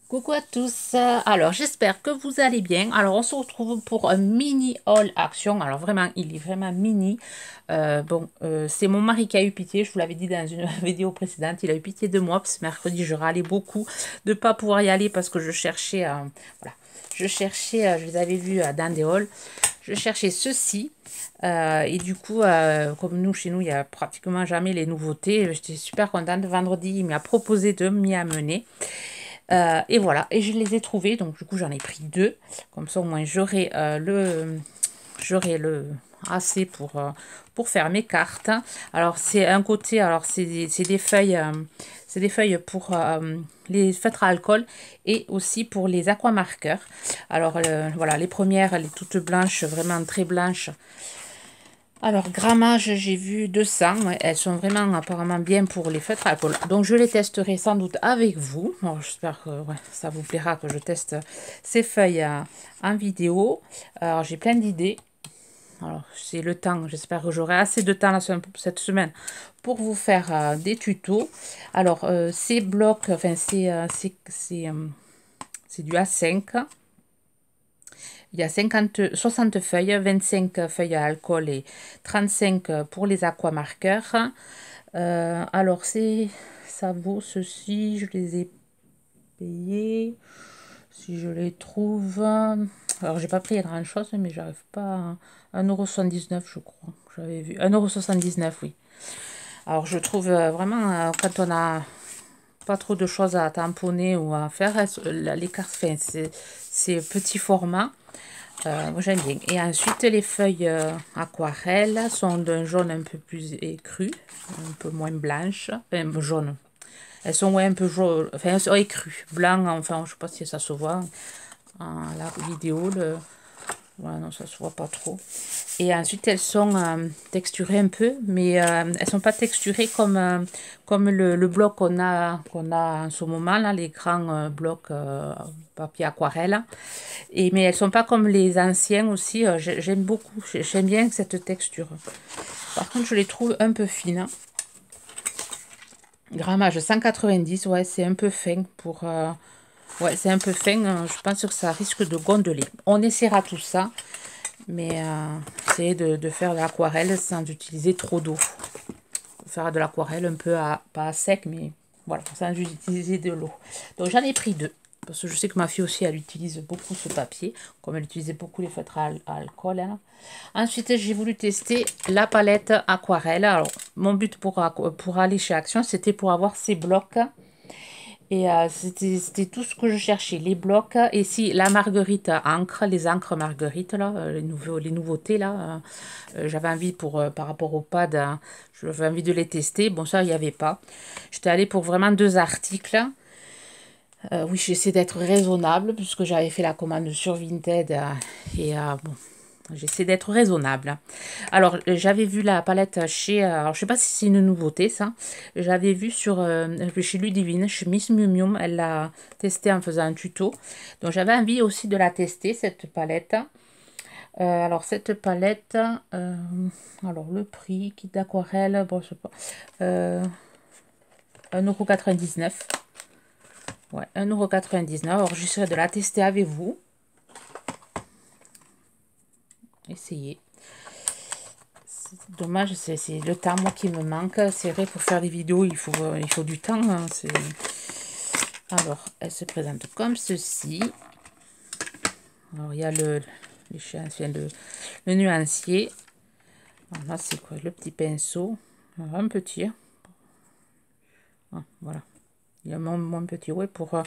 Coucou à tous, alors j'espère que vous allez bien. Alors on se retrouve pour un mini haul action. Alors vraiment, il est vraiment mini. C'est mon mari qui a eu pitié, je vous l'avais dit dans une vidéo précédente, il a eu pitié de moi parce que mercredi je râlais beaucoup de ne pas pouvoir y aller parce que je cherchais, voilà, je les avais vus dans des hauls, je cherchais ceci. Et du coup, comme nous, chez nous, il n'y a pratiquement jamais les nouveautés. J'étais super contente. Vendredi, il m'a proposé de m'y amener. Et voilà, et je les ai trouvés, donc du coup j'en ai pris deux, comme ça au moins j'aurai le assez pour faire mes cartes. Alors c'est un côté, alors c'est des feuilles pour les feutres à alcool et aussi pour les aquamarqueurs. Alors voilà, les premières, les toutes blanches, vraiment très blanches. Alors, grammage, j'ai vu 200. Ouais, elles sont vraiment apparemment bien pour les feutres à alcool. Donc, je les testerai sans doute avec vous. J'espère que ouais, ça vous plaira que je teste ces feuilles en vidéo. Alors, j'ai plein d'idées. Alors, c'est le temps. J'espère que j'aurai assez de temps cette semaine pour vous faire des tutos. Alors, ces blocs, enfin, c'est du A5. Il y a 60 feuilles, 25 feuilles à alcool et 35 pour les aquamarqueurs. Alors, ça vaut ceci, je les ai payés. Si je les trouve. Alors, j'ai pas pris grand-chose, mais j'arrive pas à 1,79 € je crois. J'avais vu 1,79 €, oui. Alors, je trouve vraiment, quand on a pas trop de choses à tamponner ou à faire, les cartes, enfin, c'est petit format. Moi j'aime bien. Et ensuite, les feuilles aquarelles sont d'un jaune un peu plus écru, un peu moins blanche, enfin jaune. Elles sont ouais, un peu jaune, enfin elles sont écrues, blanc, enfin je sais pas si ça se voit à la vidéo. Voilà, non, ça se voit pas trop. Et ensuite, elles sont texturées un peu, mais elles sont pas texturées comme le bloc qu'on a en ce moment, là, les grands blocs papier aquarelle. Mais elles sont pas comme les anciens aussi. J'aime beaucoup, j'aime bien cette texture. Par contre, je les trouve un peu fines. Grammage 190, ouais, c'est un peu fin pour... ouais, c'est un peu fin. Je pense que ça risque de gondoler. On essaiera tout ça. Mais essayer de faire de l'aquarelle sans utiliser trop d'eau. Faire de l'aquarelle un peu pas à sec, mais voilà, sans utiliser de l'eau. Donc j'en ai pris deux. Parce que je sais que ma fille aussi, elle utilise beaucoup ce papier, comme elle utilisait beaucoup les feutres à alcool. Hein. Ensuite, j'ai voulu tester la palette aquarelle. Alors, mon but pour aller chez Action, c'était pour avoir ces blocs. Et c'était tout ce que je cherchais, les blocs. Et si la marguerite encre, les encres marguerite, là, les nouveautés, là, j'avais envie par rapport au pad, hein, j'avais envie de les tester. Bon, ça, il n'y avait pas. J'étais allée pour vraiment deux articles. Oui, j'essaie d'être raisonnable puisque j'avais fait la commande sur Vinted bon, j'essaie d'être raisonnable. Alors, j'avais vu la palette chez... alors, je sais pas si c'est une nouveauté, ça. J'avais vu chez Ludivine, chez Miss Miu Miu. Elle l'a testée en faisant un tuto. Donc, j'avais envie aussi de la tester, cette palette. Alors, cette palette... alors, le prix, kit d'aquarelle, bon, je sais pas. 1,99 €. Ouais, 1,99 €. Alors, j'essaierai de la tester avec vous. Essayez. Dommage, c'est le temps moi qui me manque. C'est vrai, pour faire des vidéos, il faut du temps. Hein, alors, elle se présente comme ceci. Alors, il y a l'échéancier, le nuancier. Alors, là, c'est quoi? Le petit pinceau. Alors, un petit. Ah, voilà. Il y a mon petit, ouais, pour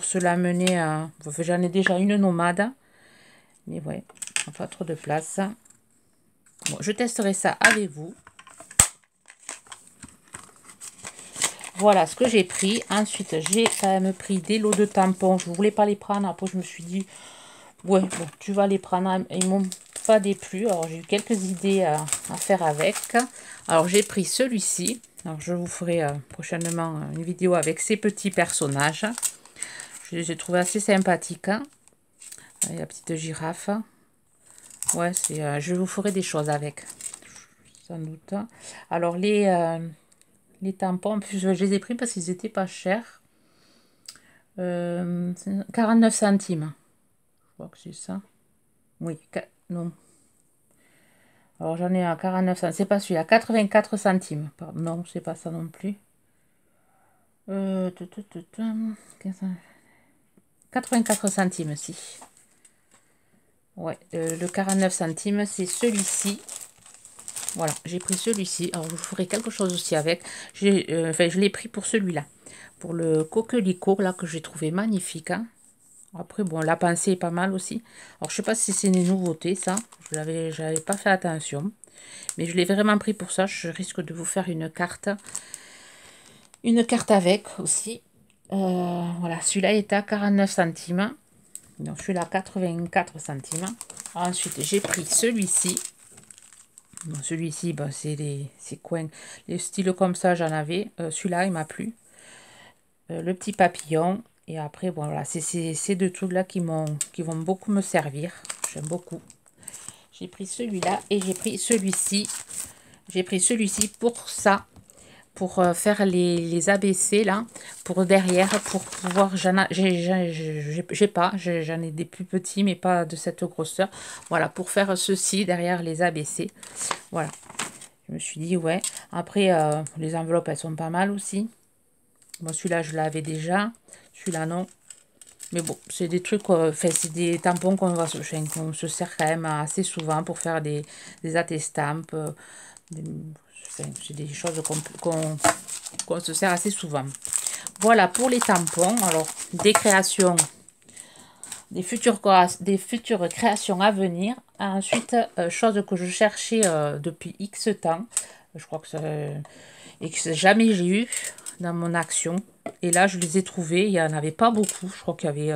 se l'amener à... Enfin, j'en ai déjà une nomade. Mais ouais, pas trop de place. Bon, je testerai ça avec vous. Voilà ce que j'ai pris. Ensuite, j'ai quand même pris des lots de tampons. Je ne voulais pas les prendre. Après, je me suis dit, ouais, bon, tu vas les prendre. Ils m'ont pas déplu. Alors, j'ai eu quelques idées à faire avec. Alors, j'ai pris celui-ci. Alors, je vous ferai prochainement une vidéo avec ces petits personnages. Je les ai trouvés assez sympathiques. Hein. La petite girafe. Ouais, je vous ferai des choses avec. Sans doute. Alors, les tampons, en plus, je les ai pris parce qu'ils étaient pas chers. 49 centimes. Je crois que c'est ça. Oui, non. Alors j'en ai un 49 centimes. C'est pas celui-là. 84 centimes. Pardon. Non, c'est pas ça non plus. 84 centimes, si. Ouais, le 49 centimes, c'est celui-ci. Voilà, j'ai pris celui-ci. Alors, je ferai quelque chose aussi avec. Enfin, je l'ai pris pour celui-là. Pour le coquelicot, là, que j'ai trouvé magnifique. Hein. Après, bon, la pensée est pas mal aussi. Alors, je sais pas si c'est une nouveauté, ça. J'avais pas fait attention. Mais je l'ai vraiment pris pour ça. Je risque de vous faire une carte. Une carte avec aussi. Voilà, celui-là est à 49 centimes. Donc, celui-là, 84 centimes. Ensuite, j'ai pris celui-ci. Bon, celui-ci, bah, c'est ces coins. Les styles comme ça, j'en avais. Celui-là, il m'a plu. Le petit papillon. Et après, bon, voilà, c'est ces deux trucs-là qui vont beaucoup me servir. J'aime beaucoup. J'ai pris celui-là et j'ai pris celui-ci. J'ai pris celui-ci pour ça. Pour faire les ABC là, pour derrière, pour pouvoir, j'en ai des plus petits, mais pas de cette grosseur. Voilà, pour faire ceci derrière les ABC. Voilà, je me suis dit, ouais. Après, les enveloppes, elles sont pas mal aussi. Bon, celui-là, je l'avais déjà. Celui-là, non. Mais bon, c'est des trucs, enfin, c'est des tampons qu'on se sert quand même assez souvent pour faire des attestampes. C'est des choses qu'on se sert assez souvent. Voilà pour les tampons. Alors, des créations, des futures créations à venir. Ensuite, chose que je cherchais depuis X temps. Je crois que ça, et que jamais j'ai eu dans mon action. Et là, je les ai trouvés. Il n'y en avait pas beaucoup. Je crois qu'il y avait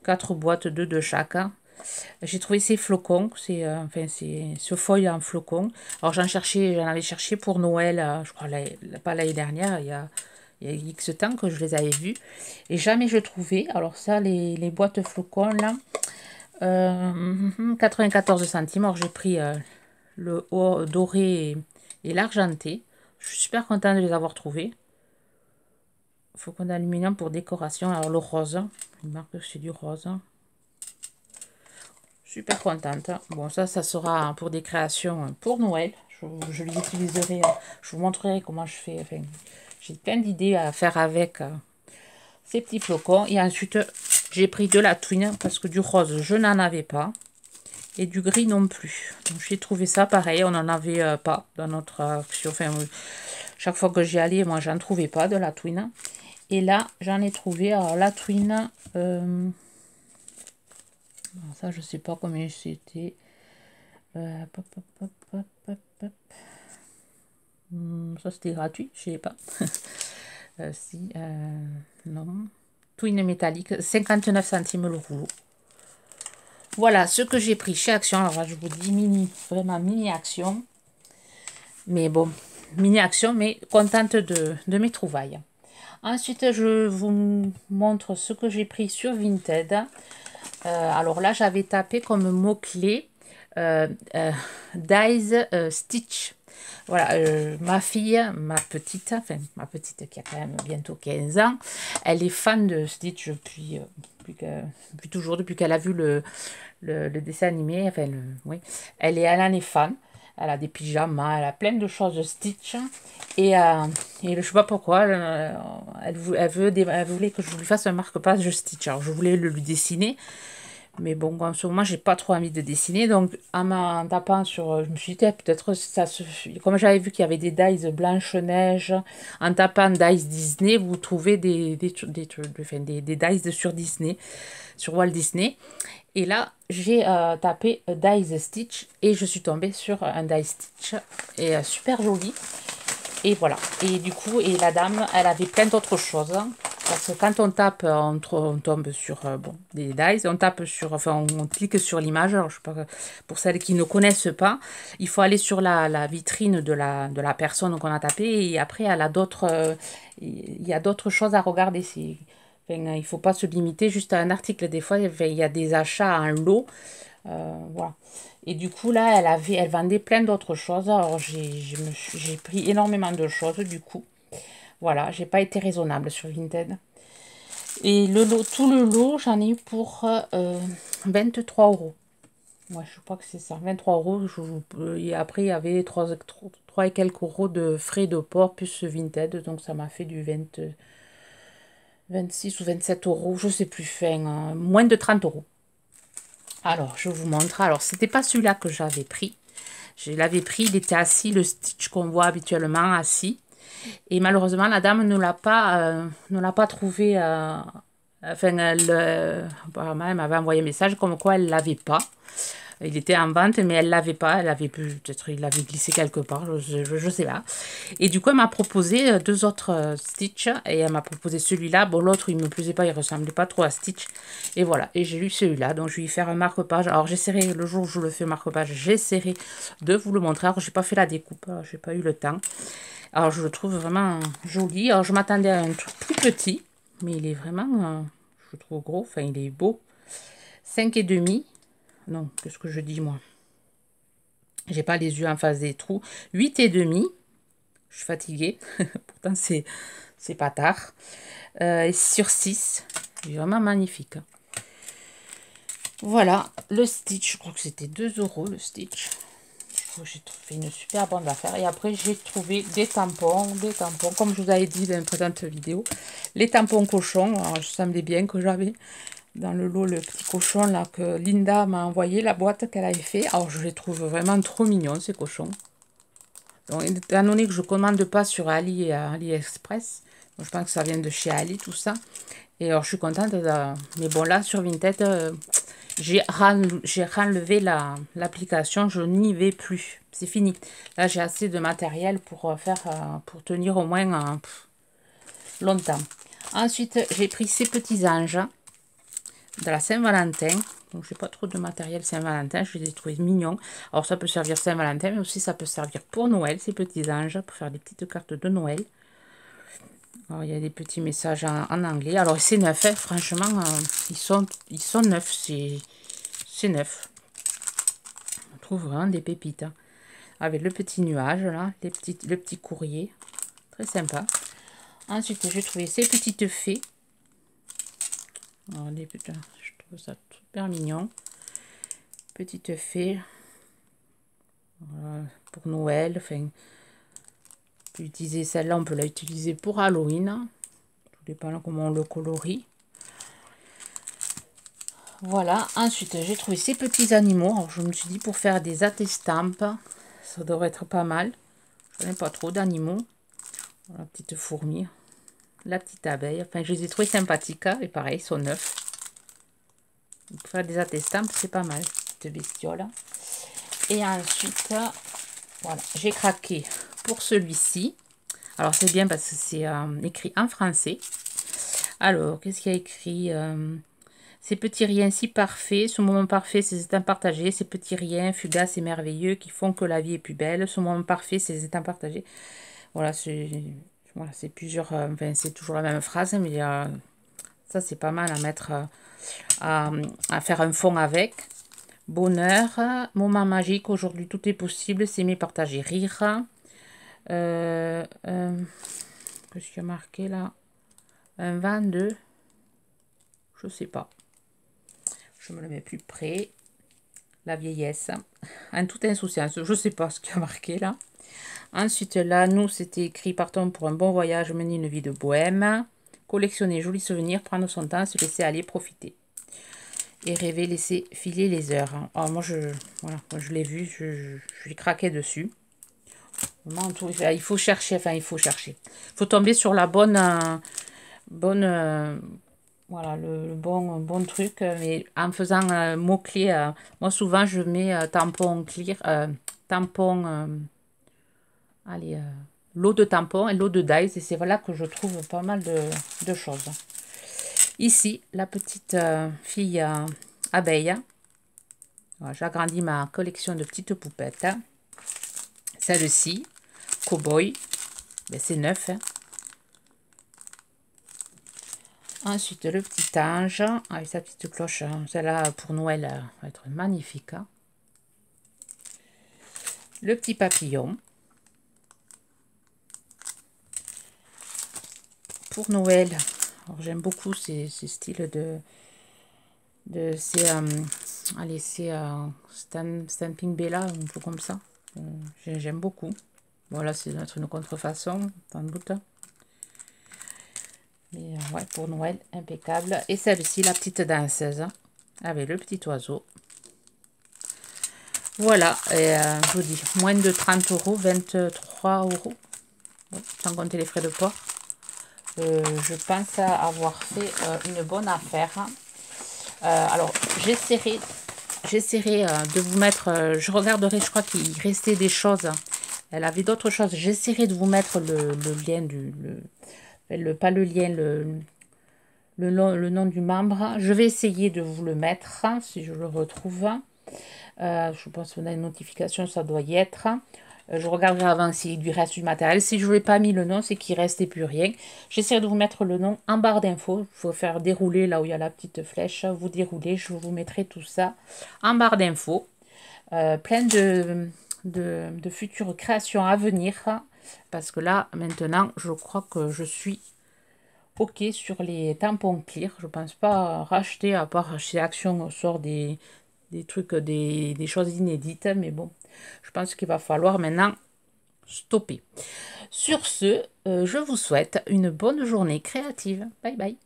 4 boîtes, 2 de chaque. J'ai trouvé ces flocons, enfin ce foil en flocons. Alors j'en avais cherché pour Noël, je crois pas l'année dernière, il y a X temps que je les avais vus. Et jamais je trouvais. Alors ça, les boîtes flocons là, 94 centimes. Alors j'ai pris le doré et l'argenté. Je suis super contente de les avoir trouvés. Flocons d'aluminium pour décoration. Alors le rose, il marque que c'est du rose. Super contente. Bon, ça sera pour des créations pour Noël. Je les utiliserai. Je vous montrerai comment je fais. Enfin, j'ai plein d'idées à faire avec ces petits flocons. Et ensuite, j'ai pris de la twine parce que du rose, je n'en avais pas. Et du gris non plus. Donc, j'ai trouvé ça pareil. On n'en avait pas dans notre action. Enfin, chaque fois que j'y allais, moi, j'en trouvais pas de la twine. Et là, j'en ai trouvé. Alors, la twine... ça, je sais pas combien c'était. Ça, c'était gratuit, je sais pas. Si, non. Twine métallique, 59 centimes le rouleau. Voilà ce que j'ai pris chez Action. Alors, je vous dis vraiment mini Action. Mais bon, mini Action, mais contente de mes trouvailles. Ensuite, je vous montre ce que j'ai pris sur Vinted. Alors là, j'avais tapé comme mot-clé Dies Stitch. Voilà, ma fille, ma petite qui a quand même bientôt 15 ans, elle est fan de Stitch depuis toujours, depuis qu'elle a vu le dessin animé. Enfin, oui, elle en est fan. Elle a des pyjamas, elle a plein de choses de Stitch. Et je ne sais pas pourquoi, elle voulait que je lui fasse un marque-page de Stitch. Alors, je voulais le lui dessiner. Mais bon, en ce moment, j'ai pas trop envie de dessiner. Donc, en tapant sur... Je me suis dit, peut-être ça suffit. Comme j'avais vu qu'il y avait des dies Blanche-Neige, en tapant dies Disney, vous trouvez des dies sur Disney, sur Walt Disney. Et là, j'ai tapé dies Stitch et je suis tombée sur un die Stitch. Et super joli. Et voilà. Et du coup, la dame, elle avait plein d'autres choses. Parce que quand on tape, on tombe sur des dies, on tape sur, enfin, on clique sur l'image. Alors, je sais pas, pour celles qui ne connaissent pas, il faut aller sur la vitrine de la personne qu'on a tapé. Et après, il y a d'autres choses à regarder. Enfin, il ne faut pas se limiter juste à un article. Des fois, il y a des achats en lot. Voilà. Et du coup, là, elle vendait plein d'autres choses. Alors, j'ai pris énormément de choses, du coup. Voilà, j'ai pas été raisonnable sur Vinted. Et le lot, tout le lot, j'en ai eu pour 23 €. Moi, je crois que c'est ça, 23 €. Et après, il y avait 3 et quelques euros de frais de port plus Vinted. Donc, ça m'a fait du 26 ou 27 €, je sais plus, moins de 30 €. Alors, je vous montre. Alors, c'était pas celui-là que j'avais pris. Je l'avais pris, il était assis, le stitch qu'on voit habituellement assis. Et malheureusement, la dame ne l'a pas trouvé. Enfin, apparemment, elle m'avait envoyé un message comme quoi elle ne l'avait pas. Il était en vente, mais elle ne l'avait pas. Elle avait peut-être, il l'avait glissé quelque part, je sais pas. Et du coup, elle m'a proposé deux autres Stitch. Et elle m'a proposé celui-là. Bon, l'autre, il ne me plaisait pas, il ressemblait pas trop à Stitch. Et voilà. Et j'ai lu celui-là. Donc, je vais y faire un marque-page. Alors, j'essaierai, le jour où je le fais marque-page, j'essaierai de vous le montrer. Alors, j'ai pas fait la découpe. J'ai pas eu le temps. Alors, je le trouve vraiment joli. Alors, je m'attendais à un truc plus petit. Mais il est vraiment, je le trouve gros. Enfin, il est beau. 5,5. Non, qu'est-ce que je dis, moi? J'ai pas les yeux en face des trous. 8,5. Je suis fatiguée. Pourtant, c'est pas tard. Et sur 6. Il est vraiment magnifique. Voilà, le Stitch. Je crois que c'était 2 € le Stitch. J'ai fait une super bonne affaire. Et après, j'ai trouvé des tampons, comme je vous avais dit dans une précédente vidéo. Les tampons cochons. Alors, je semblais bien que j'avais dans le lot le petit cochon là que Linda m'a envoyé, la boîte qu'elle avait fait. Alors, je les trouve vraiment trop mignons, ces cochons. Donc, étant donné que je commande pas sur Ali et AliExpress, donc je pense que ça vient de chez Ali, tout ça. Et alors, je suis contente. Mais bon, là, sur Vinted, j'ai renlevé l'application, je n'y vais plus. C'est fini. Là, j'ai assez de matériel pour pour tenir au moins longtemps. Ensuite, j'ai pris ces petits anges de la Saint-Valentin. Donc, j'ai pas trop de matériel Saint-Valentin. Je les ai trouvés mignons. Alors, ça peut servir Saint-Valentin, mais aussi ça peut servir pour Noël, ces petits anges, pour faire des petites cartes de Noël. Alors, il y a des petits messages en anglais. Alors, c'est neuf, hein. Franchement, ils sont neufs. C'est neuf. On trouve vraiment des pépites. Hein. Avec le petit nuage, là, le petit courrier. Très sympa. Ensuite, j'ai trouvé ces petites fées. Alors, je trouve ça super mignon. Petites fées. Voilà, pour Noël. Enfin, on peut utiliser celle-là, on peut la utiliser pour Halloween. Tout dépend comment on le colorie. Voilà, ensuite j'ai trouvé ces petits animaux. Alors, je me suis dit pour faire des attestampes, ça devrait être pas mal. Je n'ai pas trop d'animaux. La petite fourmi, la petite abeille. Enfin, je les ai trouvés sympathiques. Hein, et pareil, ils sont neufs. Pour faire des attestampes, c'est pas mal, cette bestiole. Et ensuite, voilà, j'ai craqué pour celui-ci. Alors, c'est bien parce que c'est écrit en français. Alors, qu'est-ce qu'il y a écrit ces petits riens si parfaits, ce moment parfait, ces instants partagés, ces petits riens fugaces et merveilleux qui font que la vie est plus belle, ce moment parfait, ces instants partagés. Voilà, c'est plusieurs, enfin, c'est toujours la même phrase, mais ça c'est pas mal à mettre, à faire un fond avec. Bonheur, moment magique, aujourd'hui tout est possible, s'aimer, partager, rire. Qu'est-ce qu'il y a marqué là? Un vent de... Je sais pas. Je me le mets plus près. La vieillesse. En toute insouciance. Je sais pas ce qu'il y a marqué là. Ensuite, là, nous, c'était écrit partons pour un bon voyage, mener une vie de bohème. Collectionner jolis souvenirs, prendre son temps, se laisser aller, profiter. Et rêver, laisser filer les heures. Alors, moi, voilà, je l'ai vu, je l'ai craqué dessus. Vraiment, il faut chercher, enfin, il faut chercher. Il faut tomber sur la bonne... voilà, le bon truc, mais en faisant mot-clé, moi souvent je mets tampon clear, tampon, allez, lot de tampons et lot de dies, et c'est voilà que je trouve pas mal de choses. Ici, la petite fille abeille, voilà, j'agrandis ma collection de petites poupettes. Celle-ci, cowboy, ben, c'est neuf, hein. Ensuite, le petit ange avec sa petite cloche. Celle-là, pour Noël, va être magnifique. Hein. Le petit papillon. Pour Noël, j'aime beaucoup ces styles c'est allez, c'est Stamping Bella, un peu comme ça. J'aime beaucoup. Voilà, c'est une contrefaçon, sans doute. Mais ouais, pour Noël, impeccable. Et celle-ci, la petite danseuse, avec le petit oiseau. Voilà, et je vous dis, moins de 30 €, 23 €, ouais, sans compter les frais de port. Je pense avoir fait une bonne affaire. Alors, j'essaierai de vous mettre, je regarderai, je crois qu'il restait des choses. Elle avait d'autres choses. J'essaierai de vous mettre le lien pas le lien, le nom du membre. Je vais essayer de vous le mettre, si je le retrouve. Je pense qu'on a une notification, ça doit y être. Je regarderai avant s'il lui reste du matériel. Si je ne lui ai pas mis le nom, c'est qu'il ne restait plus rien. J'essaie de vous mettre le nom en barre d'infos. Il faut faire dérouler là où il y a la petite flèche. Vous déroulez, je vous mettrai tout ça en barre d'infos. Plein de futures créations à venir. Parce que là, maintenant, je crois que je suis OK sur les tampons clear. Je ne pense pas racheter, à part chez Action, on sort des trucs, des choses inédites. Mais bon, je pense qu'il va falloir maintenant stopper. Sur ce, je vous souhaite une bonne journée créative. Bye bye.